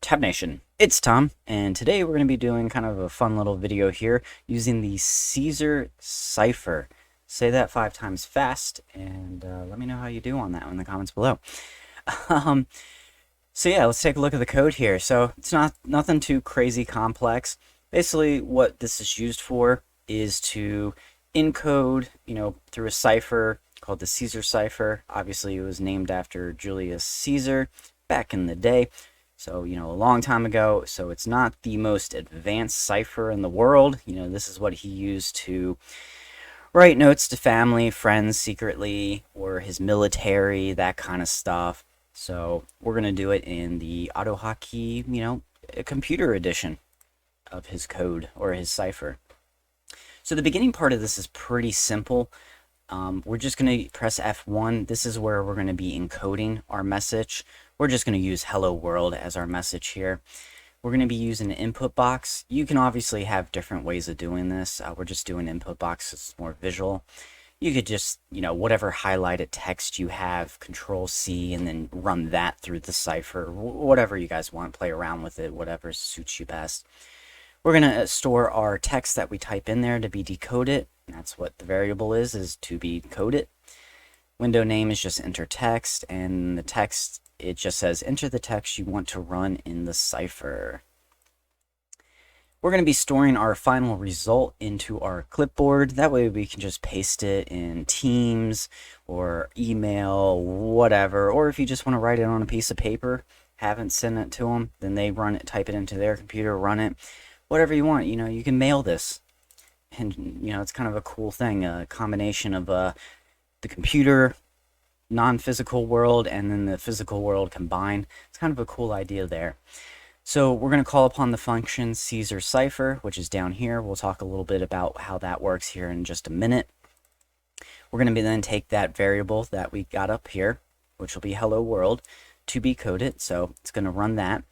Tab Nation, it's Tom, and today we're going to be doing kind of a fun little video here using the Caesar Cipher. Say that 5 times fast, and let me know how you do on that in the comments below. So yeah, let's take a look at the code here. So it's nothing too crazy complex. Basically, what this is used for is to encode, through a cipher called the Caesar Cipher. Obviously, it was named after Julius Caesar back in the day. So, a long time ago. So it's not the most advanced cipher in the world. This is what he used to write notes to family, friends secretly, or his military, that kind of stuff. So we're going to do it in the AutoHotkey, a computer edition of his code or his cipher. So the beginning part of this is pretty simple. We're just going to press F1. This is where we're going to be encoding our message. We're just going to use hello world as our message here. We're going to be using an input box. You can obviously have different ways of doing this. We're just doing input box. It's more visual. You could just, whatever highlighted text you have, Control C, and then run that through the cipher. Whatever you guys want, play around with it, whatever suits you best. We're going to store our text that we type in there to be decoded. That's what the variable is to be coded. Window name is just intertext, and the text, it just says enter the text you want to run in the cipher. We're going to be storing our final result into our clipboard. That way we can just paste it in Teams or email, whatever. Or if you just want to write it on a piece of paper, haven't sent it to them, then they run it, type it into their computer, run it. Whatever you want, you can mail this. And, it's kind of a cool thing, a combination of the computer, non-physical world, and then the physical world combined. It's kind of a cool idea there. So we're going to call upon the function Caesar Cipher, which is down here. We'll talk a little bit about how that works here in just a minute. We're going to then take that variable that we got up here, which will be hello world, to be coded. So it's going to run that.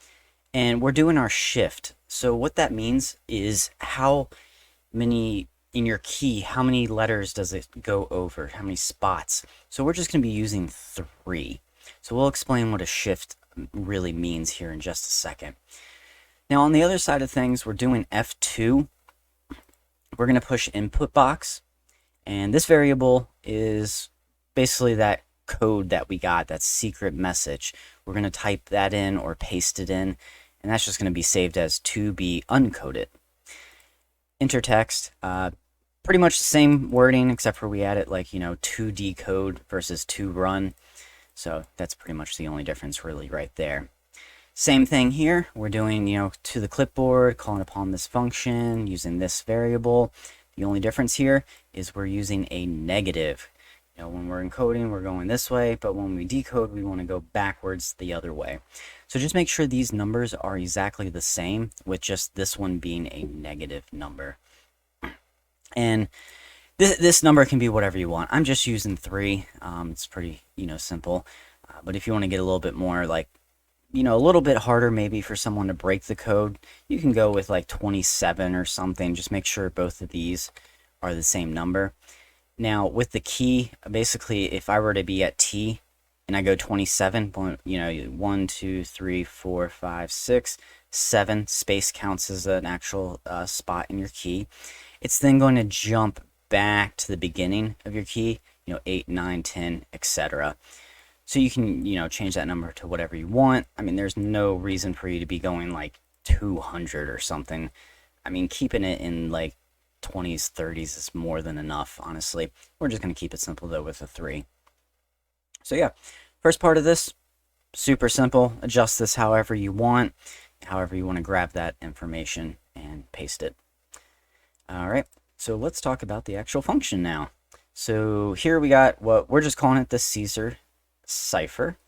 And we're doing our shift. So what that means is how many in your key, how many letters does it go over? How many spots? So we're just going to be using 3. So we'll explain what a shift really means here in just a second. Now on the other side of things, we're doing F2. We're going to push input box. And this variable is basically that code that we got, that secret message. We're going to type that in or paste it in. And that's just going to be saved as to be uncoded. Intertext, pretty much the same wording, except for we added to decode versus to run. So that's pretty much the only difference really right there. Same thing here. We're doing, to the clipboard, calling upon this function, using this variable. The only difference here is we're using a negative. When we're encoding, we're going this way, but when we decode, we want to go backwards the other way. So just make sure these numbers are exactly the same, with just this one being a negative number. And this number can be whatever you want. I'm just using 3. It's pretty, simple. But if you want to get a little bit more, a little bit harder maybe for someone to break the code, you can go with 27 or something. Just make sure both of these are the same number. Now, with the key, basically, if I were to be at T and I go 27, 1, 2, 3, 4, 5, 6, 7, space counts as an actual spot in your key. It's then going to jump back to the beginning of your key, 8, 9, 10, etc. So you can, change that number to whatever you want. I mean, there's no reason for you to be going 200 or something. I mean, keeping it in 20s, 30s is more than enough, honestly. We're just going to keep it simple, though, with a 3. So, yeah, first part of this, super simple. Adjust this however you want to grab that information and paste it. All right, so let's talk about the actual function now. So here we got what we're just calling it the Caesar Cipher.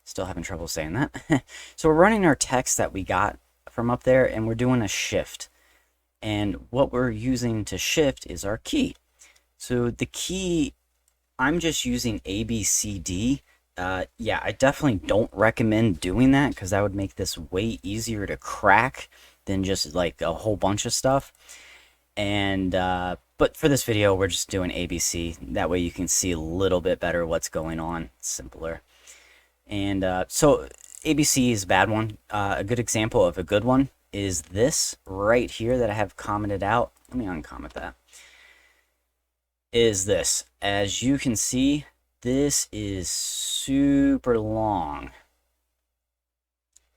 Still having trouble saying that. So we're running our text that we got from up there, and we're doing a shift. And what we're using to shift is our key. So the key, I'm just using A, B, C, D. Yeah, I definitely don't recommend doing that because that would make this way easier to crack than just a whole bunch of stuff. And but for this video, we're just doing ABC. That way you can see a little bit better what's going on. It's simpler. And so ABC is a bad one. A good example of a good one is this right here that I have commented out. Let me uncomment that. Is this. As you can see, this is super long.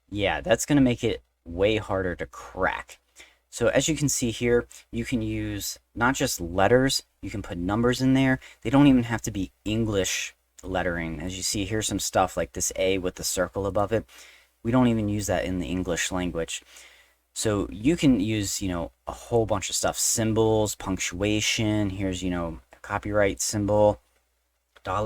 Yeah, that's going to make it way harder to crack. So as you can see here, you can use not just letters, you can put numbers in there. They don't even have to be English lettering. As you see, here's some stuff like this A with the circle above it. We don't even use that in the English language. So you can use, a whole bunch of stuff. Symbols, punctuation. Here's, a copyright symbol,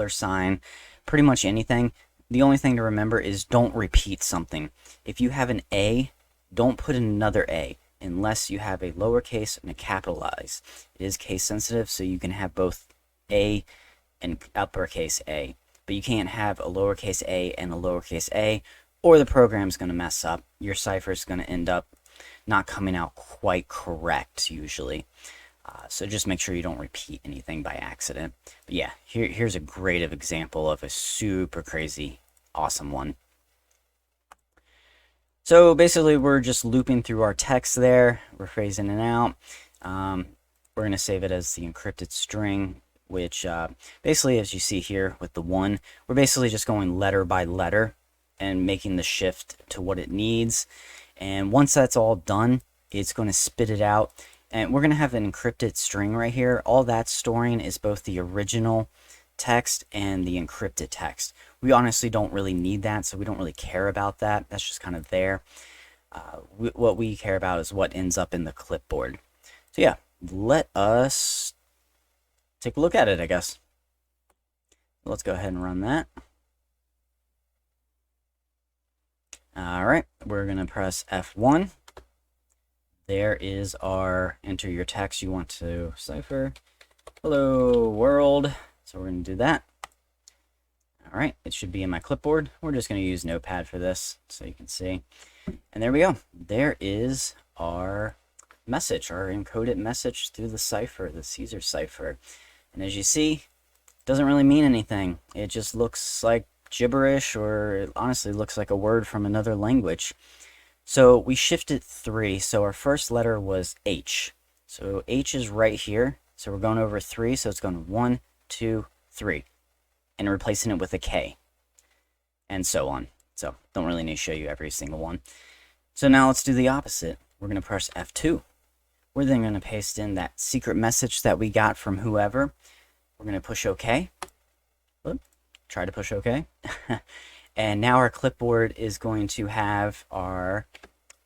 $sign, pretty much anything. The only thing to remember is don't repeat something. If you have an A, don't put another A unless you have a lowercase and a capitalized. It is case sensitive, so you can have both A and uppercase A. But you can't have a lowercase a and a lowercase a, or the program's going to mess up. Your cipher is going to end up not coming out quite correct usually. So just make sure you don't repeat anything by accident. But yeah, here's a great example of a super crazy, awesome one. So basically, we're just looping through our text there. We're phrasing it out. We're going to save it as the encrypted string, which basically, as you see here with the 1, we're basically just going letter by letter and making the shift to what it needs. And once that's all done, it's going to spit it out. And we're going to have an encrypted string right here. All that's storing is both the original text and the encrypted text. We honestly don't really need that, so we don't really care about that. That's just kind of there. What we care about is what ends up in the clipboard. So yeah, let us take a look at it, I guess. Let's go ahead and run that. All right, we're going to press F1. There is our enter your text you want to cipher. Hello, world. So we're going to do that. All right, it should be in my clipboard. We're just going to use Notepad for this so you can see. And there we go. There is our message, our encoded message through the cipher, the Caesar cipher. And as you see, it doesn't really mean anything. It just looks like gibberish, or it honestly looks like a word from another language. So we shifted 3. So our first letter was H. So H is right here. So we're going over 3. So it's going 1, 2, 3. And replacing it with a K. And so on. So don't really need to show you every single one. So now let's do the opposite. We're going to press F2. We're then going to paste in that secret message that we got from whoever. We're going to push OK. Whoop. Try to push OK. And now our clipboard is going to have our,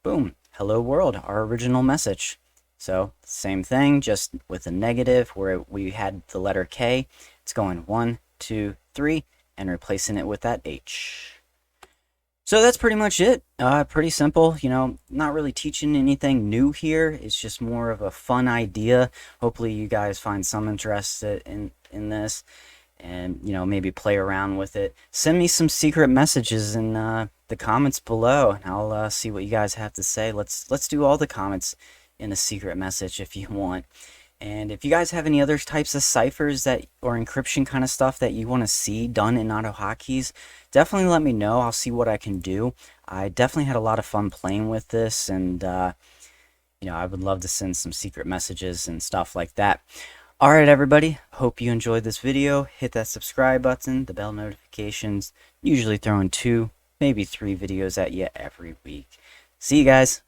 boom, hello world, our original message. So same thing, just with a negative where we had the letter K. It's going 1, 2, 3, and replacing it with that H. So that's pretty much it. Pretty simple, not really teaching anything new here. It's just more of a fun idea. Hopefully you guys find some interest in this. And maybe play around with it. Send me some secret messages in the comments below, and I'll see what you guys have to say. Let's do all the comments in a secret message if you want. And if you guys have any other types of ciphers or encryption kind of stuff that you want to see done in AutoHotkeys, definitely let me know. I'll see what I can do. I definitely had a lot of fun playing with this, and I would love to send some secret messages and stuff like that. Alright everybody, hope you enjoyed this video. Hit that subscribe button, the bell notifications. Usually throwing 2, maybe 3 videos at you every week. See you guys.